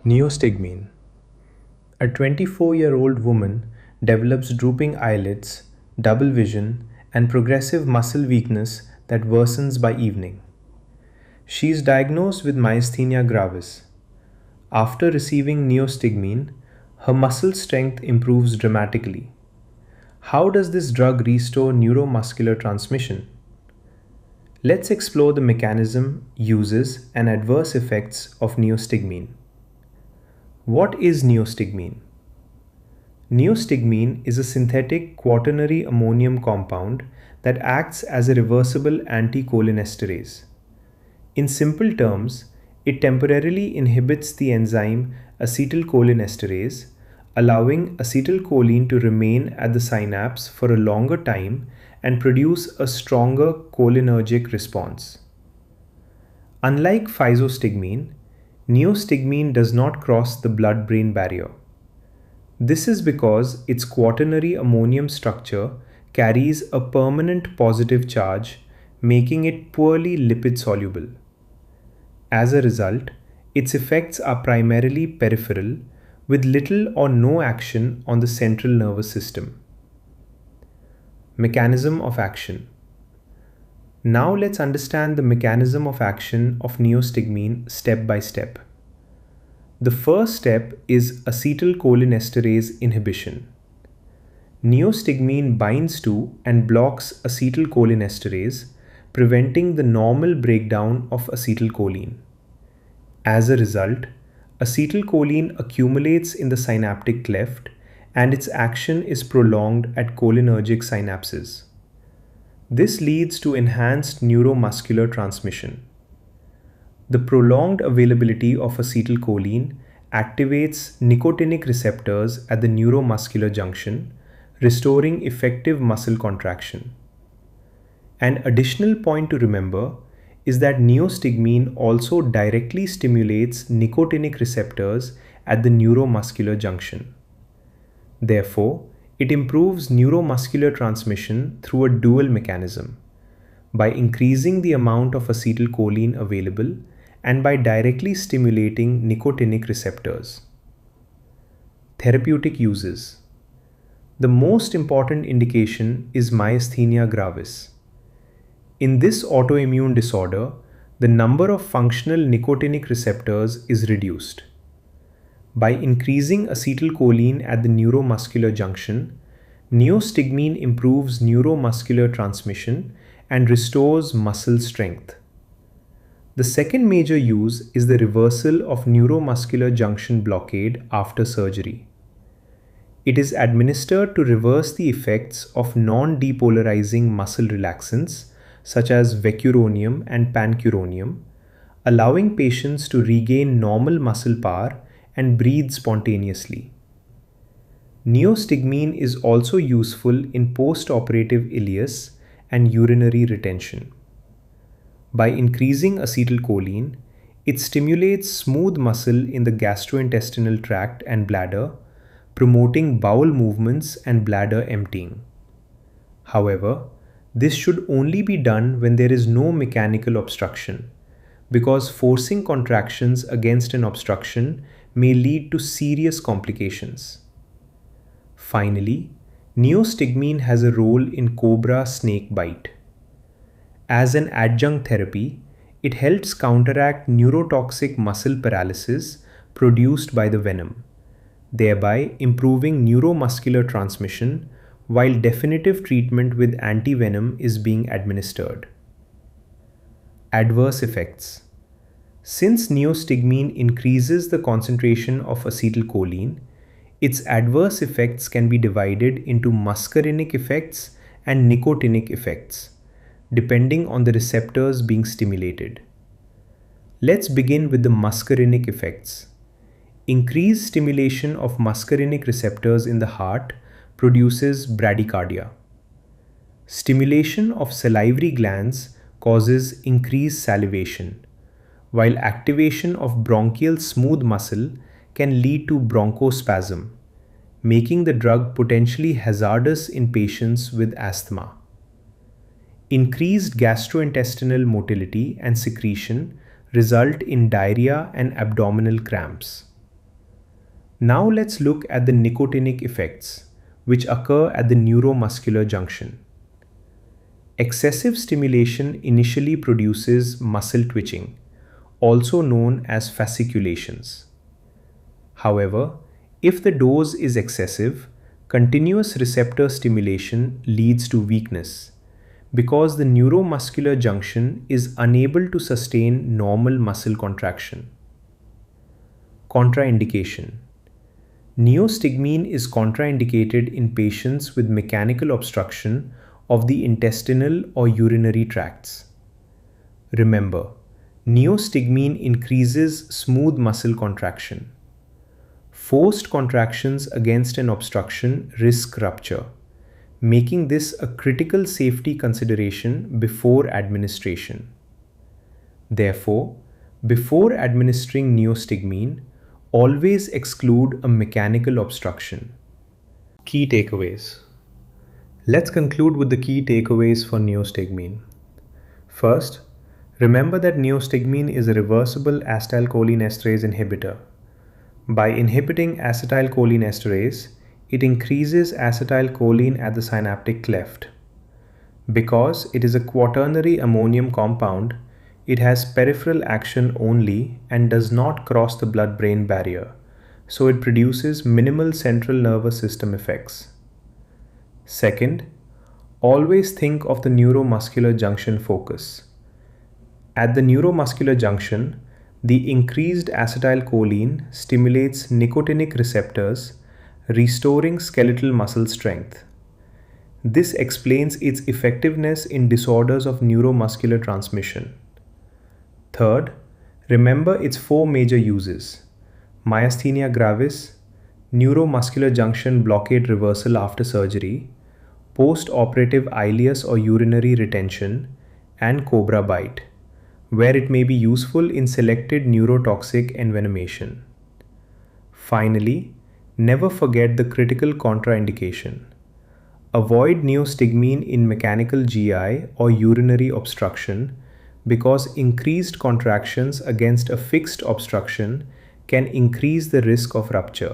Neostigmine. A 24-year-old woman develops drooping eyelids, double vision, and progressive muscle weakness that worsens by evening. She is diagnosed with Myasthenia gravis. After receiving neostigmine, her muscle strength improves dramatically. How does this drug restore neuromuscular transmission? Let's explore the mechanism, uses, and adverse effects of neostigmine. What is neostigmine? Neostigmine is a synthetic quaternary ammonium compound that acts as a reversible anticholinesterase. In simple terms, it temporarily inhibits the enzyme acetylcholinesterase, allowing acetylcholine to remain at the synapse for a longer time and produce a stronger cholinergic response. Unlike physostigmine, neostigmine does not cross the blood-brain barrier. This is because its quaternary ammonium structure carries a permanent positive charge, making it poorly lipid-soluble. As a result, its effects are primarily peripheral, with little or no action on the central nervous system. Mechanism of action. Now let's understand the mechanism of action of neostigmine step by step. The first step is acetylcholinesterase inhibition. Neostigmine binds to and blocks acetylcholinesterase, preventing the normal breakdown of acetylcholine. As a result, acetylcholine accumulates in the synaptic cleft and its action is prolonged at cholinergic synapses. This leads to enhanced neuromuscular transmission. The prolonged availability of acetylcholine activates nicotinic receptors at the neuromuscular junction, restoring effective muscle contraction. An additional point to remember is that neostigmine also directly stimulates nicotinic receptors at the neuromuscular junction. Therefore, it improves neuromuscular transmission through a dual mechanism, by increasing the amount of acetylcholine available and by directly stimulating nicotinic receptors. Therapeutic uses. The most important indication is Myasthenia gravis. In this autoimmune disorder, the number of functional nicotinic receptors is reduced. By increasing acetylcholine at the neuromuscular junction, neostigmine improves neuromuscular transmission and restores muscle strength. The second major use is the reversal of neuromuscular junction blockade after surgery. It is administered to reverse the effects of non-depolarizing muscle relaxants such as vecuronium and pancuronium, allowing patients to regain normal muscle power and breathe spontaneously. Neostigmine is also useful in postoperative ileus and urinary retention. By increasing acetylcholine, it stimulates smooth muscle in the gastrointestinal tract and bladder, promoting bowel movements and bladder emptying. However, this should only be done when there is no mechanical obstruction, because forcing contractions against an obstruction may lead to serious complications. Finally, neostigmine has a role in Cobra snake bite. As an adjunct therapy, it helps counteract neurotoxic muscle paralysis produced by the venom, thereby improving neuromuscular transmission while definitive treatment with antivenom is being administered. Adverse effects. Since neostigmine increases the concentration of acetylcholine, its adverse effects can be divided into muscarinic effects and nicotinic effects, depending on the receptors being stimulated. Let's begin with the muscarinic effects. Increased stimulation of muscarinic receptors in the heart produces bradycardia. Stimulation of salivary glands causes increased salivation, while activation of bronchial smooth muscle can lead to bronchospasm, making the drug potentially hazardous in patients with asthma. Increased gastrointestinal motility and secretion result in diarrhea and abdominal cramps. Now let's look at the nicotinic effects, which occur at the neuromuscular junction. Excessive stimulation initially produces muscle twitching, also known as fasciculations. However, if the dose is excessive, continuous receptor stimulation leads to weakness because the neuromuscular junction is unable to sustain normal muscle contraction. Contraindication. Neostigmine is contraindicated in patients with mechanical obstruction of the intestinal or urinary tracts. Remember, neostigmine increases smooth muscle contraction. Forced contractions against an obstruction risk rupture, making this a critical safety consideration before administration. Therefore, before administering neostigmine, always exclude a mechanical obstruction. Key takeaways. Let's conclude with the key takeaways for neostigmine. First, remember that neostigmine is a reversible acetylcholinesterase inhibitor. By inhibiting acetylcholinesterase, it increases acetylcholine at the synaptic cleft. Because it is a quaternary ammonium compound, it has peripheral action only and does not cross the blood-brain barrier, so it produces minimal central nervous system effects. Second, always think of the neuromuscular junction focus. At the neuromuscular junction, the increased acetylcholine stimulates nicotinic receptors, restoring skeletal muscle strength. This explains its effectiveness in disorders of neuromuscular transmission. Third, remember its four major uses: myasthenia gravis, neuromuscular junction blockade reversal after surgery, postoperative ileus or urinary retention, and Cobra bite, where it may be useful in selected neurotoxic envenomation. Finally, never forget the critical contraindication. Avoid neostigmine in mechanical GI or urinary obstruction because increased contractions against a fixed obstruction can increase the risk of rupture.